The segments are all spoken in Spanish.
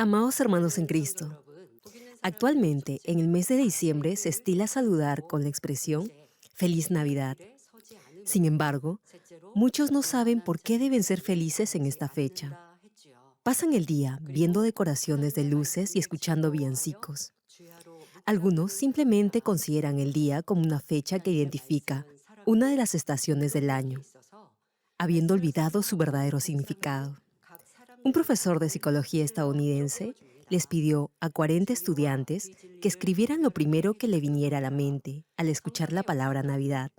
Amados hermanos en Cristo, actualmente en el mes de diciembre se estila saludar con la expresión Feliz Navidad. Sin embargo, muchos no saben por qué deben ser felices en esta fecha. Pasan el día viendo decoraciones de luces y escuchando villancicos. Algunos simplemente consideran el día como una fecha que identifica una de las estaciones del año, habiendo olvidado su verdadero significado. Un profesor de psicología estadounidense les pidió a 40 estudiantes que escribieran lo primero que le viniera a la mente al escuchar la palabra Navidad.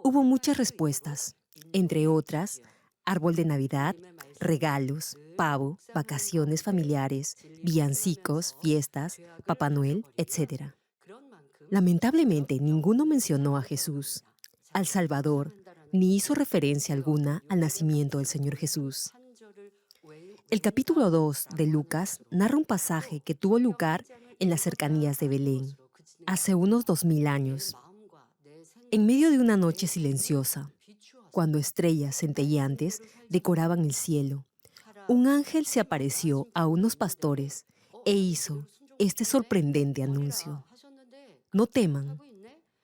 Hubo muchas respuestas, entre otras, árbol de Navidad, regalos, pavo, vacaciones familiares, villancicos, fiestas, Papá Noel, etc. Lamentablemente, ninguno mencionó a Jesús, al Salvador, ni hizo referencia alguna al nacimiento del Señor Jesús. El capítulo 2 de Lucas narra un pasaje que tuvo lugar en las cercanías de Belén, hace unos 2000 años. En medio de una noche silenciosa, cuando estrellas centelleantes decoraban el cielo, un ángel se apareció a unos pastores e hizo este sorprendente anuncio. No teman,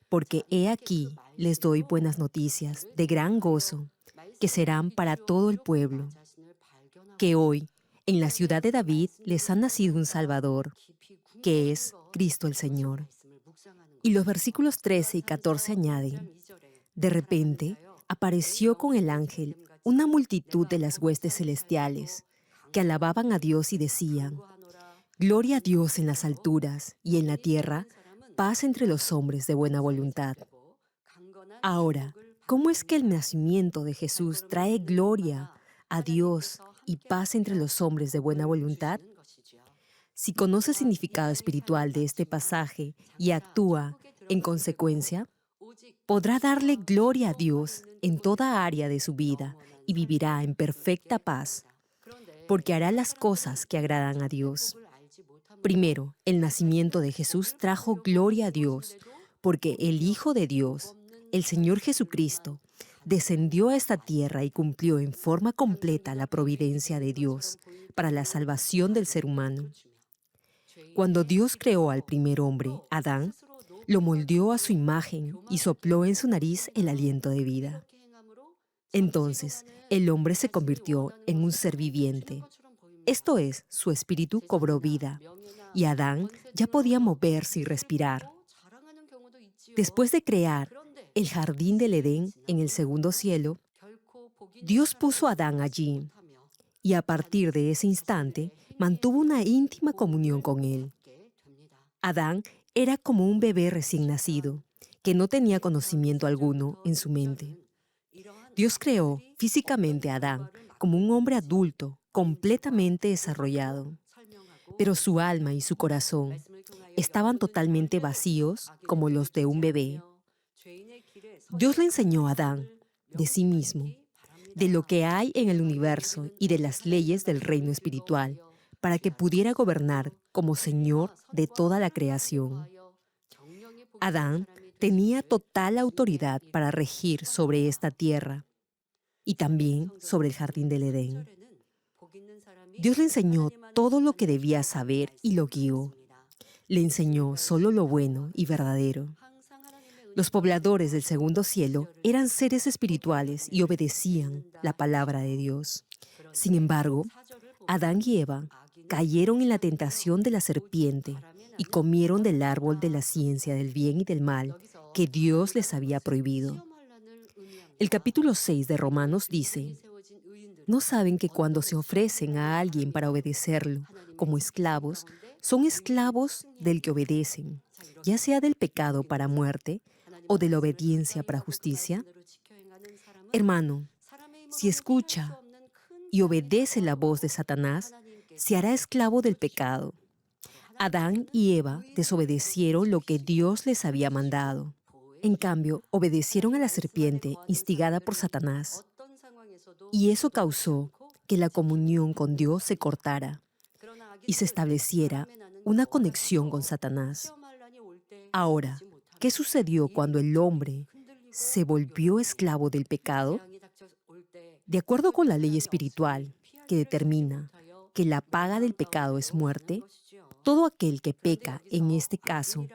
porque he aquí les doy buenas noticias de gran gozo, que serán para todo el pueblo, que hoy, en la ciudad de David, les ha nacido un Salvador, que es Cristo el Señor. Y los versículos 13 y 14 añaden: de repente, apareció con el ángel una multitud de las huestes celestiales, que alababan a Dios y decían: Gloria a Dios en las alturas, y en la tierra, paz entre los hombres de buena voluntad. Ahora, ¿cómo es que el nacimiento de Jesús trae gloria a Dios y paz entre los hombres de buena voluntad? Si conoce el significado espiritual de este pasaje y actúa en consecuencia, podrá darle gloria a Dios en toda área de su vida y vivirá en perfecta paz, porque hará las cosas que agradan a Dios. Primero, el nacimiento de Jesús trajo gloria a Dios, porque el Hijo de Dios, el Señor Jesucristo, descendió a esta tierra y cumplió en forma completa la providencia de Dios para la salvación del ser humano. Cuando Dios creó al primer hombre, Adán, lo moldeó a su imagen y sopló en su nariz el aliento de vida. Entonces, el hombre se convirtió en un ser viviente. Esto es, su espíritu cobró vida, y Adán ya podía moverse y respirar. Después de crear el jardín del Edén en el segundo cielo, Dios puso a Adán allí, y a partir de ese instante mantuvo una íntima comunión con él. Adán era como un bebé recién nacido, que no tenía conocimiento alguno en su mente. Dios creó físicamente a Adán como un hombre adulto, completamente desarrollado, pero su alma y su corazón estaban totalmente vacíos como los de un bebé. Dios le enseñó a Adán de sí mismo, de lo que hay en el universo y de las leyes del reino espiritual, para que pudiera gobernar como Señor de toda la creación. Adán tenía total autoridad para regir sobre esta tierra y también sobre el jardín del Edén. Dios le enseñó todo lo que debía saber y lo guió. Le enseñó solo lo bueno y verdadero. Los pobladores del segundo cielo eran seres espirituales y obedecían la palabra de Dios. Sin embargo, Adán y Eva cayeron en la tentación de la serpiente y comieron del árbol de la ciencia del bien y del mal que Dios les había prohibido. El capítulo 6 de Romanos dice: ¿no saben que cuando se ofrecen a alguien para obedecerlo como esclavos, son esclavos del que obedecen, ya sea del pecado para muerte o de la obediencia para justicia? Hermano, si escucha y obedece la voz de Satanás, se hará esclavo del pecado. Adán y Eva desobedecieron lo que Dios les había mandado. En cambio, obedecieron a la serpiente instigada por Satanás. Y eso causó que la comunión con Dios se cortara y se estableciera una conexión con Satanás. Ahora, ¿qué sucedió cuando el hombre se volvió esclavo del pecado? De acuerdo con la ley espiritual, que determina que la paga del pecado es muerte, todo aquel que peca, en este caso,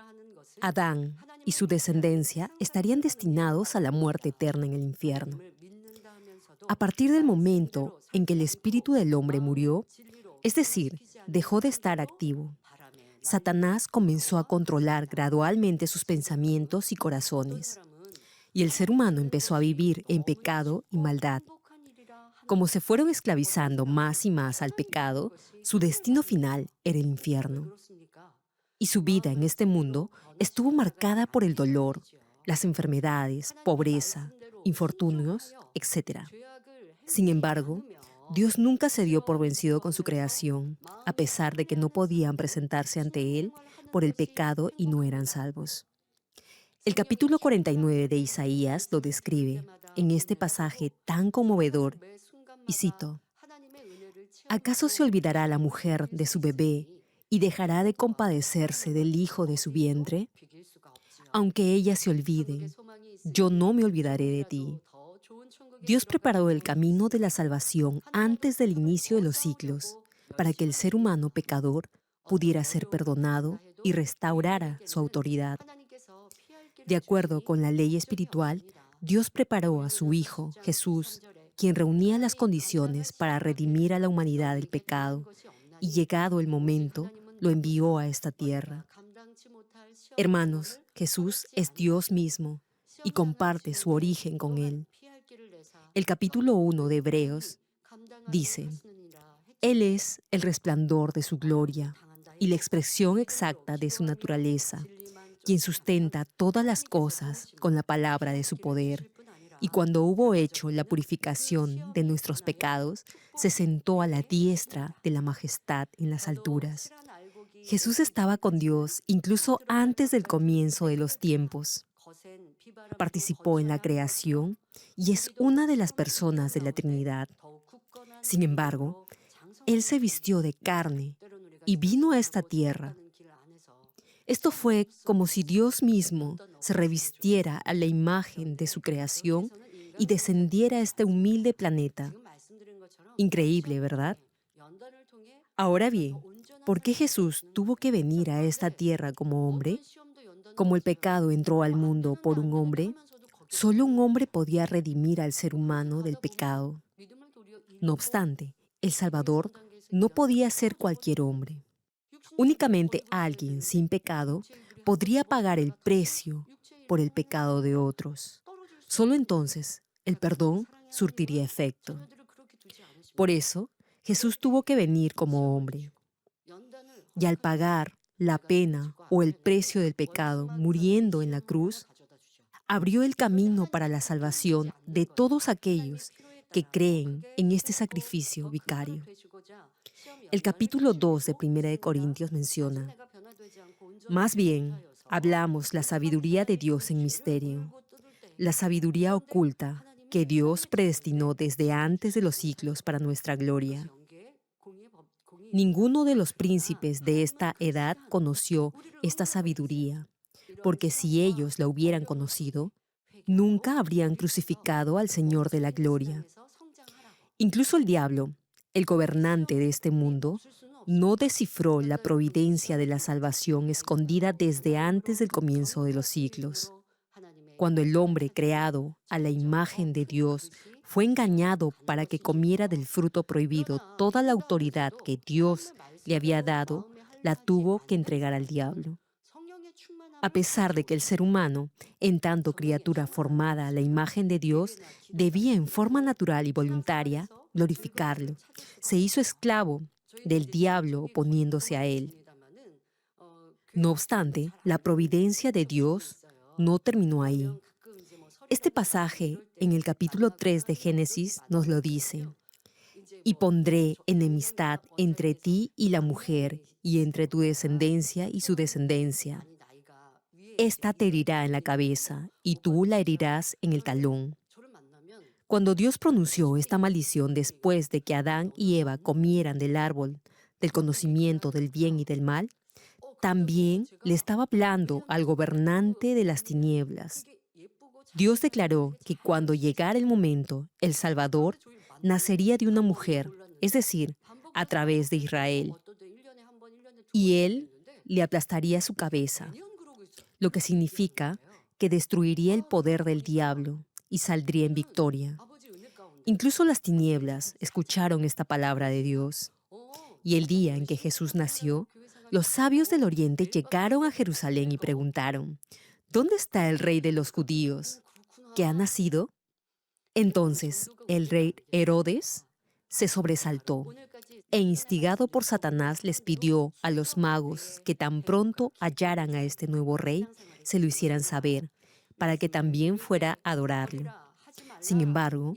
Adán y su descendencia, estarían destinados a la muerte eterna en el infierno. A partir del momento en que el espíritu del hombre murió, es decir, dejó de estar activo, Satanás comenzó a controlar gradualmente sus pensamientos y corazones, y el ser humano empezó a vivir en pecado y maldad. Como se fueron esclavizando más y más al pecado, su destino final era el infierno. Y su vida en este mundo estuvo marcada por el dolor, las enfermedades, pobreza, infortunios, etc. Sin embargo, Dios nunca se dio por vencido con su creación, a pesar de que no podían presentarse ante Él por el pecado y no eran salvos. El capítulo 49 de Isaías lo describe en este pasaje tan conmovedor, y cito: ¿Acaso se olvidará la mujer de su bebé y dejará de compadecerse del hijo de su vientre? Aunque ellas se olviden, yo no me olvidaré de ti. Dios preparó el camino de la salvación antes del inicio de los siglos, para que el ser humano pecador pudiera ser perdonado y restaurara su autoridad. De acuerdo con la ley espiritual, Dios preparó a su Hijo, Jesús, quien reunía las condiciones para redimir a la humanidad del pecado, y llegado el momento, lo envió a esta tierra. Hermanos, Jesús es Dios mismo y comparte su origen con Él. El capítulo 1 de Hebreos dice: Él es el resplandor de su gloria y la expresión exacta de su naturaleza, quien sustenta todas las cosas con la palabra de su poder. Y cuando hubo hecho la purificación de nuestros pecados, se sentó a la diestra de la majestad en las alturas. Jesús estaba con Dios incluso antes del comienzo de los tiempos. Participó en la creación y es una de las personas de la Trinidad. Sin embargo, Él se vistió de carne y vino a esta tierra. Esto fue como si Dios mismo se revistiera a la imagen de su creación y descendiera a este humilde planeta. Increíble, ¿verdad? Ahora bien, ¿por qué Jesús tuvo que venir a esta tierra como hombre? Como el pecado entró al mundo por un hombre, solo un hombre podía redimir al ser humano del pecado. No obstante, el Salvador no podía ser cualquier hombre. Únicamente alguien sin pecado podría pagar el precio por el pecado de otros. Solo entonces el perdón surtiría efecto. Por eso, Jesús tuvo que venir como hombre. Y al pagar la pena o el precio del pecado muriendo en la cruz, abrió el camino para la salvación de todos aquellos que creen en este sacrificio vicario. El capítulo 2 de Primera de Corintios menciona: más bien, hablamos la sabiduría de Dios en misterio, la sabiduría oculta que Dios predestinó desde antes de los siglos para nuestra gloria. Ninguno de los príncipes de esta edad conoció esta sabiduría, porque si ellos la hubieran conocido, nunca habrían crucificado al Señor de la gloria. Incluso el diablo, el gobernante de este mundo, no descifró la providencia de la salvación escondida desde antes del comienzo de los siglos. Cuando el hombre creado a la imagen de Dios fue engañado para que comiera del fruto prohibido, toda la autoridad que Dios le había dado, la tuvo que entregar al diablo. A pesar de que el ser humano, en tanto criatura formada a la imagen de Dios, debía en forma natural y voluntaria glorificarlo, se hizo esclavo del diablo oponiéndose a él. No obstante, la providencia de Dios no terminó ahí. Este pasaje en el capítulo 3 de Génesis nos lo dice: y pondré enemistad entre ti y la mujer, y entre tu descendencia y su descendencia. Esta te herirá en la cabeza, y tú la herirás en el talón. Cuando Dios pronunció esta maldición después de que Adán y Eva comieran del árbol del conocimiento del bien y del mal, también le estaba hablando al gobernante de las tinieblas. Dios declaró que cuando llegara el momento, el Salvador nacería de una mujer, es decir, a través de Israel, y él le aplastaría su cabeza, lo que significa que destruiría el poder del diablo y saldría en victoria. Incluso las tinieblas escucharon esta palabra de Dios. Y el día en que Jesús nació, los sabios del Oriente llegaron a Jerusalén y preguntaron, ¿dónde está el rey de los judíos? ¿Que ha nacido? Entonces el rey Herodes se sobresaltó e instigado por Satanás les pidió a los magos que tan pronto hallaran a este nuevo rey, se lo hicieran saber, para que también fuera a adorarlo. Sin embargo,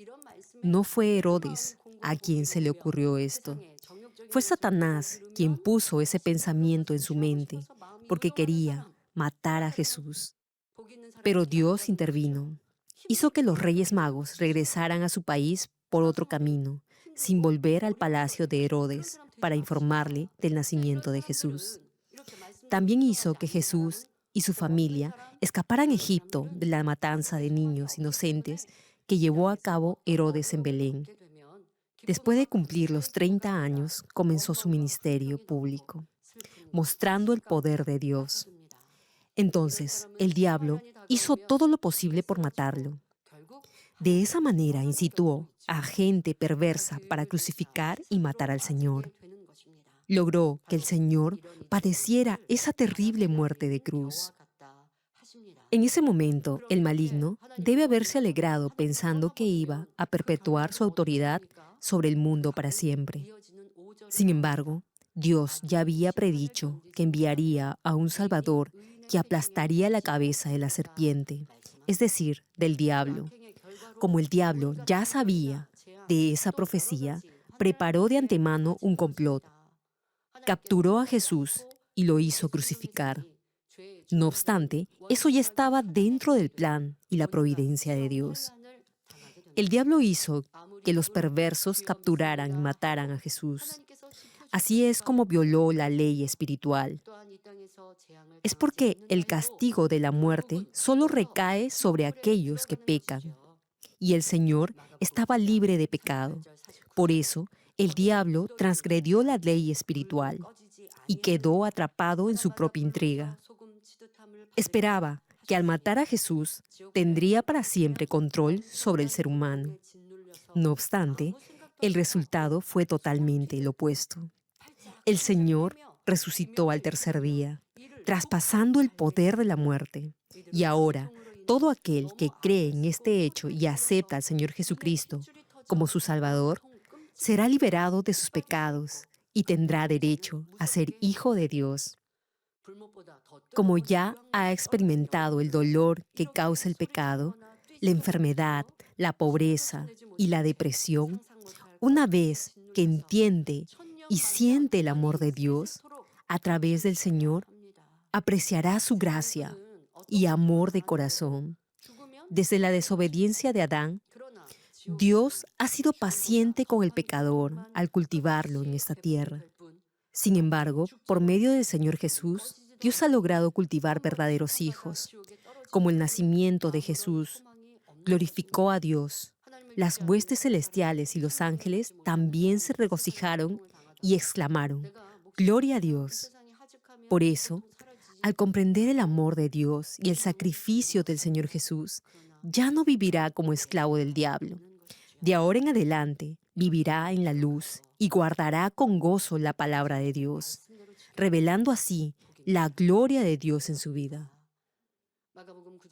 no fue Herodes a quien se le ocurrió esto. Fue Satanás quien puso ese pensamiento en su mente, porque quería matar a Jesús. Pero Dios intervino. Hizo que los reyes magos regresaran a su país por otro camino, sin volver al palacio de Herodes para informarle del nacimiento de Jesús. También hizo que Jesús y su familia escaparan a Egipto de la matanza de niños inocentes que llevó a cabo Herodes en Belén. Después de cumplir los 30 años, comenzó su ministerio público, mostrando el poder de Dios. Entonces, el diablo hizo todo lo posible por matarlo. De esa manera incitó a gente perversa para crucificar y matar al Señor. Logró que el Señor padeciera esa terrible muerte de cruz. En ese momento, el maligno debe haberse alegrado pensando que iba a perpetuar su autoridad sobre el mundo para siempre. Sin embargo, Dios ya había predicho que enviaría a un Salvador que aplastaría la cabeza de la serpiente, es decir, del diablo. Como el diablo ya sabía de esa profecía, preparó de antemano un complot. Capturó a Jesús y lo hizo crucificar. No obstante, eso ya estaba dentro del plan y la providencia de Dios. El diablo hizo que los perversos capturaran y mataran a Jesús. Así es como violó la ley espiritual. Es porque el castigo de la muerte solo recae sobre aquellos que pecan. Y el Señor estaba libre de pecado. Por eso, el diablo transgredió la ley espiritual y quedó atrapado en su propia intriga. Esperaba que al matar a Jesús tendría para siempre control sobre el ser humano. No obstante, el resultado fue totalmente el opuesto. El Señor resucitó al tercer día, traspasando el poder de la muerte. Y ahora, todo aquel que cree en este hecho y acepta al Señor Jesucristo como su Salvador, será liberado de sus pecados y tendrá derecho a ser hijo de Dios. Como ya ha experimentado el dolor que causa el pecado, la enfermedad, la pobreza y la depresión, una vez que entiende y siente el amor de Dios a través del Señor, apreciará su gracia y amor de corazón. Desde la desobediencia de Adán, Dios ha sido paciente con el pecador al cultivarlo en esta tierra. Sin embargo, por medio del Señor Jesús, Dios ha logrado cultivar verdaderos hijos. Como el nacimiento de Jesús glorificó a Dios, las huestes celestiales y los ángeles también se regocijaron y exclamaron, «Gloria a Dios». Por eso, al comprender el amor de Dios y el sacrificio del Señor Jesús, ya no vivirá como esclavo del diablo. De ahora en adelante, vivirá en la luz y guardará con gozo la palabra de Dios, revelando así la gloria de Dios en su vida.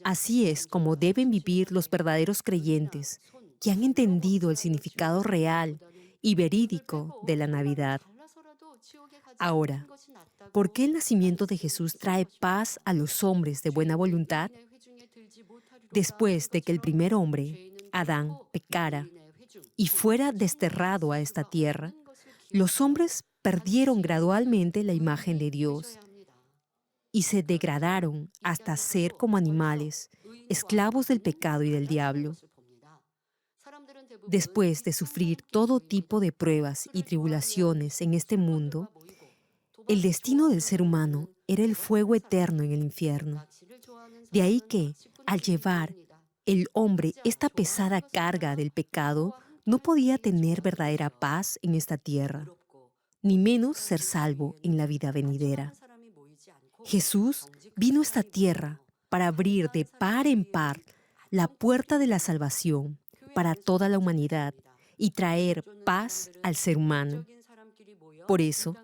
Así es como deben vivir los verdaderos creyentes que han entendido el significado real y verídico de la Navidad. Ahora, ¿por qué el nacimiento de Jesús trae paz a los hombres de buena voluntad? Después de que el primer hombre, Adán, pecara y fuera desterrado a esta tierra, los hombres perdieron gradualmente la imagen de Dios y se degradaron hasta ser como animales, esclavos del pecado y del diablo. Después de sufrir todo tipo de pruebas y tribulaciones en este mundo, el destino del ser humano era el fuego eterno en el infierno. De ahí que, al llevar el hombre esta pesada carga del pecado, no podía tener verdadera paz en esta tierra. ni menos ser salvo en la vida venidera. Jesús vino a esta tierra para abrir de par en par la puerta de la salvación para toda la humanidad y traer paz al ser humano. Por eso,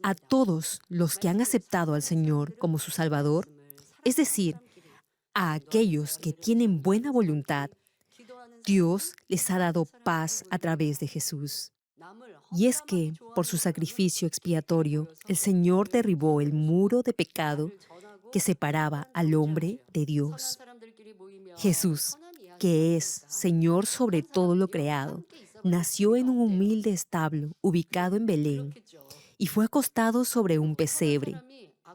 a todos los que han aceptado al Señor como su Salvador, es decir, a aquellos que tienen buena voluntad, Dios les ha dado paz a través de Jesús. Y es que, por su sacrificio expiatorio, el Señor derribó el muro de pecado que separaba al hombre de Dios. Jesús, que es Señor sobre todo lo creado, nació en un humilde establo ubicado en Belén y fue acostado sobre un pesebre,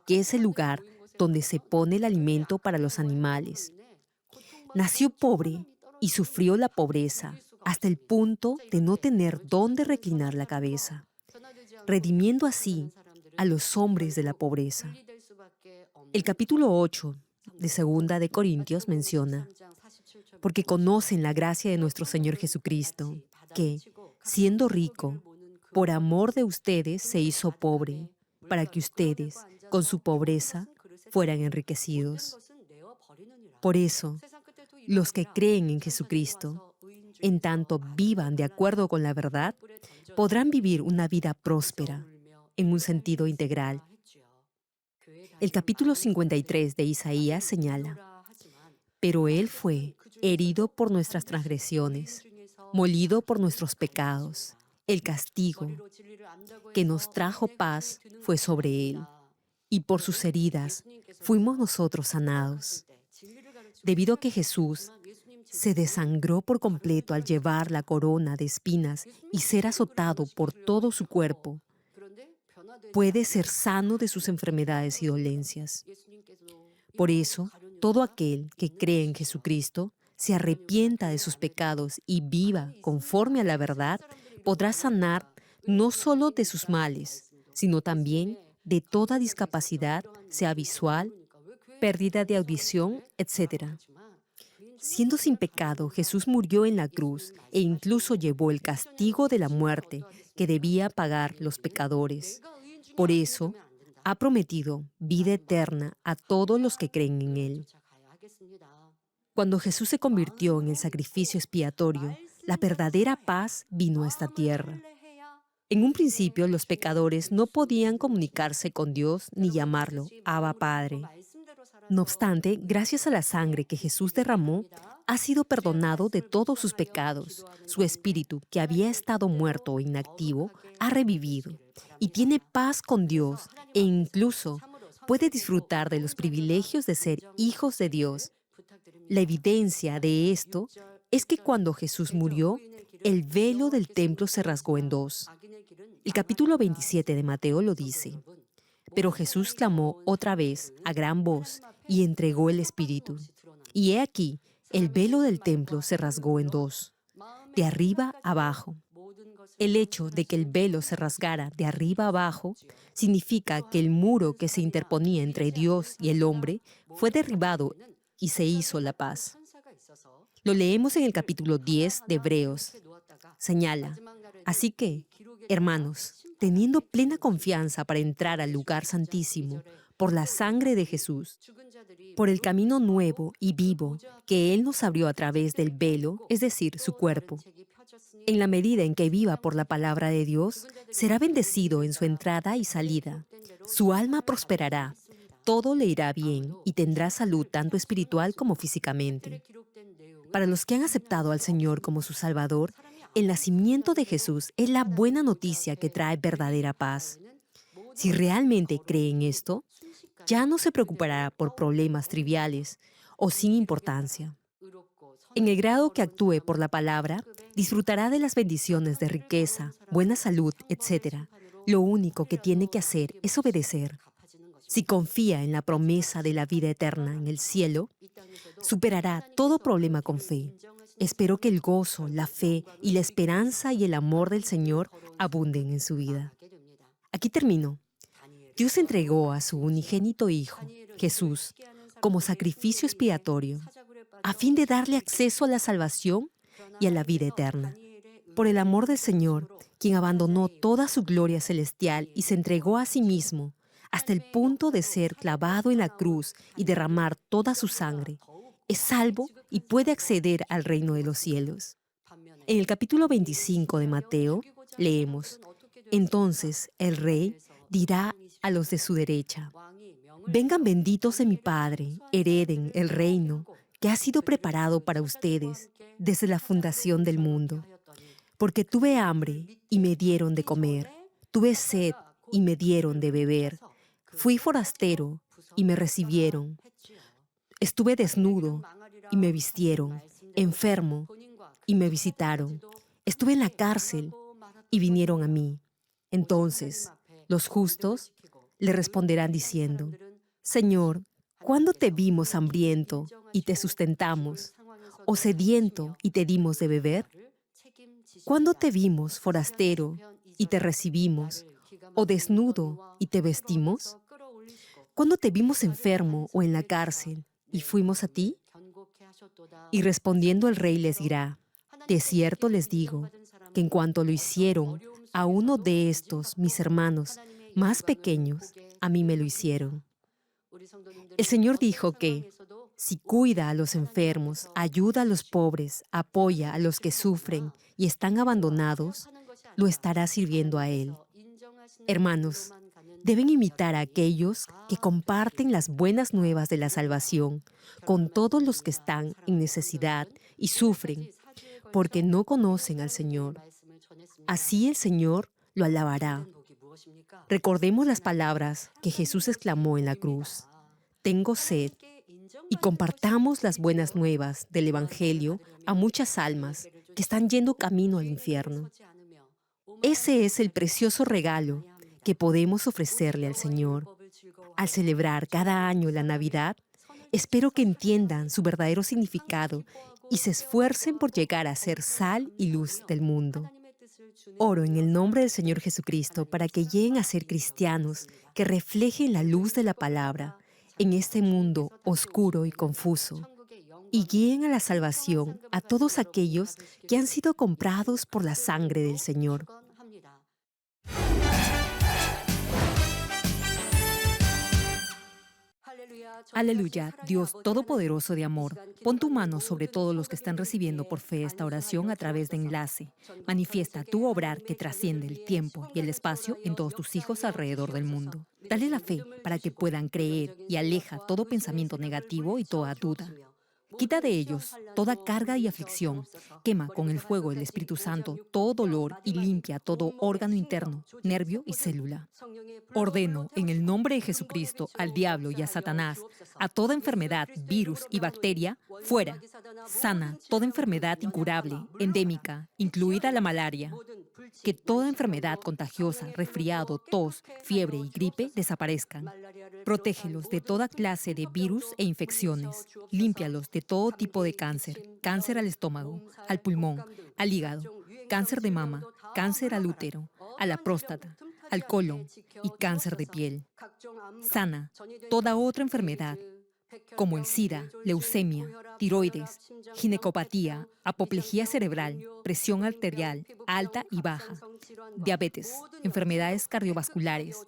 que es el lugar donde se pone el alimento para los animales. Nació pobre y sufrió la pobreza hasta el punto de no tener dónde reclinar la cabeza, redimiendo así a los hombres de la pobreza. El capítulo 8 de Segunda de Corintios menciona: porque conocen la gracia de nuestro Señor Jesucristo, que, siendo rico, por amor de ustedes se hizo pobre, para que ustedes, con su pobreza, fueran enriquecidos. Por eso, los que creen en Jesucristo, en tanto vivan de acuerdo con la verdad, podrán vivir una vida próspera, en un sentido integral. El capítulo 53 de Isaías señala: pero Él fue herido por nuestras transgresiones, molido por nuestros pecados. El castigo que nos trajo paz fue sobre Él, y por sus heridas fuimos nosotros sanados. Debido a que Jesús se desangró por completo al llevar la corona de espinas y ser azotado por todo su cuerpo, puede ser sano de sus enfermedades y dolencias. Por eso, todo aquel que cree en Jesucristo, se arrepienta de sus pecados y viva conforme a la verdad, podrá sanar no solo de sus males, sino también de toda discapacidad, sea visual, pérdida de audición, etc. Siendo sin pecado, Jesús murió en la cruz e incluso llevó el castigo de la muerte que debía pagar los pecadores. Por eso, ha prometido vida eterna a todos los que creen en Él. Cuando Jesús se convirtió en el sacrificio expiatorio, la verdadera paz vino a esta tierra. En un principio, los pecadores no podían comunicarse con Dios ni llamarlo Abba Padre. No obstante, gracias a la sangre que Jesús derramó, ha sido perdonado de todos sus pecados. Su espíritu, que había estado muerto o inactivo, ha revivido y tiene paz con Dios e incluso puede disfrutar de los privilegios de ser hijos de Dios. La evidencia de esto es que cuando Jesús murió, el velo del templo se rasgó en dos. El capítulo 27 de Mateo lo dice: pero Jesús clamó otra vez a gran voz y entregó el Espíritu. Y he aquí, el velo del templo se rasgó en dos, de arriba abajo. El hecho de que el velo se rasgara de arriba abajo significa que el muro que se interponía entre Dios y el hombre fue derribado y se hizo la paz. Lo leemos en el capítulo 10 de Hebreos. Señala: así que, hermanos, teniendo plena confianza para entrar al lugar santísimo por la sangre de Jesús, por el camino nuevo y vivo que Él nos abrió a través del velo, es decir, su cuerpo. En la medida en que viva por la palabra de Dios, será bendecido en su entrada y salida. Su alma prosperará, todo le irá bien y tendrá salud tanto espiritual como físicamente. Para los que han aceptado al Señor como su Salvador, el nacimiento de Jesús es la buena noticia que trae verdadera paz. Si realmente cree en esto, ya no se preocupará por problemas triviales o sin importancia. En el grado que actúe por la palabra, disfrutará de las bendiciones de riqueza, buena salud, etc. Lo único que tiene que hacer es obedecer. Si confía en la promesa de la vida eterna en el cielo, superará todo problema con fe. Espero que el gozo, la fe y la esperanza y el amor del Señor abunden en su vida. Aquí termino. Dios entregó a su unigénito Hijo, Jesús, como sacrificio expiatorio, a fin de darle acceso a la salvación y a la vida eterna. Por el amor del Señor quien abandonó toda su gloria celestial y se entregó a sí mismo hasta el punto de ser clavado en la cruz y derramar toda su sangre, es salvo y puede acceder al reino de los cielos. En el capítulo 25 de Mateo leemos: entonces el rey dirá a los de su derecha: vengan benditos de mi Padre, hereden el reino que ha sido preparado para ustedes desde la fundación del mundo. Porque tuve hambre y me dieron de comer, tuve sed y me dieron de beber, fui forastero y me recibieron, estuve desnudo y me vistieron, enfermo y me visitaron, estuve en la cárcel y vinieron a mí. Entonces los justos le responderán diciendo: Señor, ¿cuándo te vimos hambriento y te sustentamos, o sediento y te dimos de beber? ¿Cuándo te vimos forastero y te recibimos, o desnudo y te vestimos? ¿Cuándo te vimos enfermo o en la cárcel y fuimos a ti? Y respondiendo el rey les dirá: de cierto les digo, que en cuanto lo hicieron a uno de estos mis hermanos más pequeños, a mí me lo hicieron. El Señor dijo que, si cuida a los enfermos, ayuda a los pobres, apoya a los que sufren y están abandonados, lo estará sirviendo a Él. Hermanos, deben imitar a aquellos que comparten las buenas nuevas de la salvación con todos los que están en necesidad y sufren, porque no conocen al Señor. Así el Señor lo alabará. Recordemos las palabras que Jesús exclamó en la cruz: tengo sed, y compartamos las buenas nuevas del Evangelio a muchas almas que están yendo camino al infierno. Ese es el precioso regalo que podemos ofrecerle al Señor. Al celebrar cada año la Navidad, espero que entiendan su verdadero significado y se esfuercen por llegar a ser sal y luz del mundo. Oro en el nombre del Señor Jesucristo para que lleguen a ser cristianos que reflejen la luz de la palabra en este mundo oscuro y confuso, y guíen a la salvación a todos aquellos que han sido comprados por la sangre del Señor. Aleluya, Dios Todopoderoso de amor, pon tu mano sobre todos los que están recibiendo por fe esta oración a través de enlace. Manifiesta tu obrar que trasciende el tiempo y el espacio en todos tus hijos alrededor del mundo. Dale la fe para que puedan creer y aleja todo pensamiento negativo y toda duda. Quita de ellos toda carga y aflicción, quema con el fuego del Espíritu Santo todo dolor y limpia todo órgano interno, nervio y célula. Ordeno en el nombre de Jesucristo al diablo y a Satanás, a toda enfermedad, virus y bacteria, fuera. Sana toda enfermedad incurable, endémica, incluida la malaria. Que toda enfermedad contagiosa, resfriado, tos, fiebre y gripe desaparezcan. Protégelos de toda clase de virus e infecciones. Límpialos de todo tipo de cáncer, cáncer al estómago, al pulmón, al hígado, cáncer de mama, cáncer al útero, a la próstata, al colon y cáncer de piel. Sana toda otra enfermedad, como el SIDA, leucemia, tiroides, ginecopatía, apoplejía cerebral, presión arterial alta y baja, diabetes, enfermedades cardiovasculares,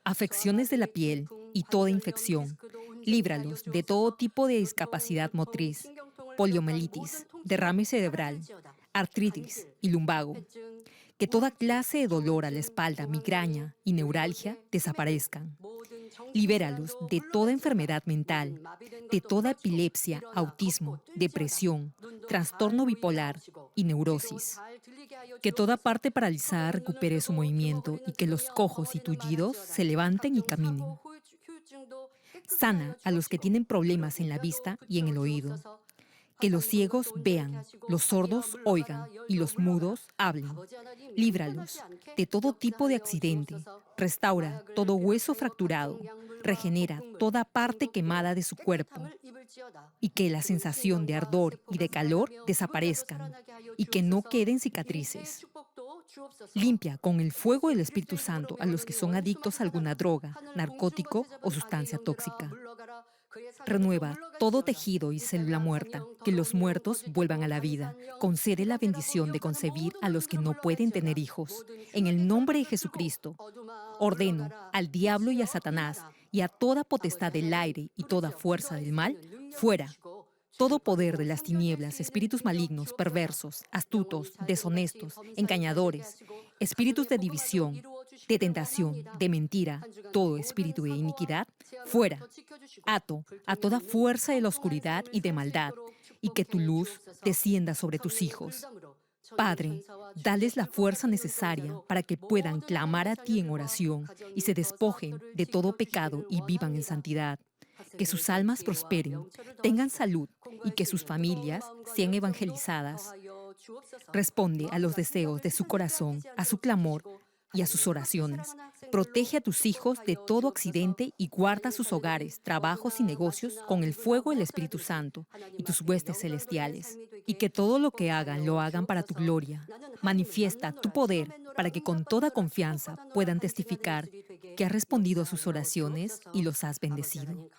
afecciones de la piel y toda infección. Líbralos de todo tipo de discapacidad motriz, poliomielitis, derrame cerebral, artritis y lumbago. Que toda clase de dolor a la espalda, migraña y neuralgia desaparezcan. Libéralos de toda enfermedad mental, de toda epilepsia, autismo, depresión, trastorno bipolar y neurosis. Que toda parte paralizada recupere su movimiento y que los cojos y tullidos se levanten y caminen. Sana a los que tienen problemas en la vista y en el oído. Que los ciegos vean, los sordos oigan y los mudos hablen. Líbralos de todo tipo de accidente. Restaura todo hueso fracturado. Regenera toda parte quemada de su cuerpo. Y que la sensación de ardor y de calor desaparezcan. Y que no queden cicatrices. Limpia con el fuego del Espíritu Santo a los que son adictos a alguna droga, narcótico o sustancia tóxica. Renueva todo tejido y célula muerta, que los muertos vuelvan a la vida. Concede la bendición de concebir a los que no pueden tener hijos. En el nombre de Jesucristo, ordeno al diablo y a Satanás y a toda potestad del aire y toda fuerza del mal, fuera. Todo poder de las tinieblas, espíritus malignos, perversos, astutos, deshonestos, engañadores, espíritus de división, de tentación, de mentira, todo espíritu de iniquidad, fuera. Ato a toda fuerza de la oscuridad y de maldad, y que tu luz descienda sobre tus hijos. Padre, dales la fuerza necesaria para que puedan clamar a ti en oración y se despojen de todo pecado y vivan en santidad. Que sus almas prosperen, tengan salud y que sus familias sean evangelizadas. Responde a los deseos de su corazón, a su clamor y a sus oraciones. Protege a tus hijos de todo accidente y guarda sus hogares, trabajos y negocios con el fuego del Espíritu Santo y tus huestes celestiales. Y que todo lo que hagan lo hagan para tu gloria. Manifiesta tu poder para que con toda confianza puedan testificar que has respondido a sus oraciones y los has bendecido.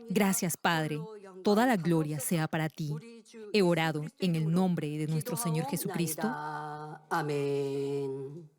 Gracias, Padre. Toda la gloria sea para ti. He orado en el nombre de nuestro Señor Jesucristo. 아멘.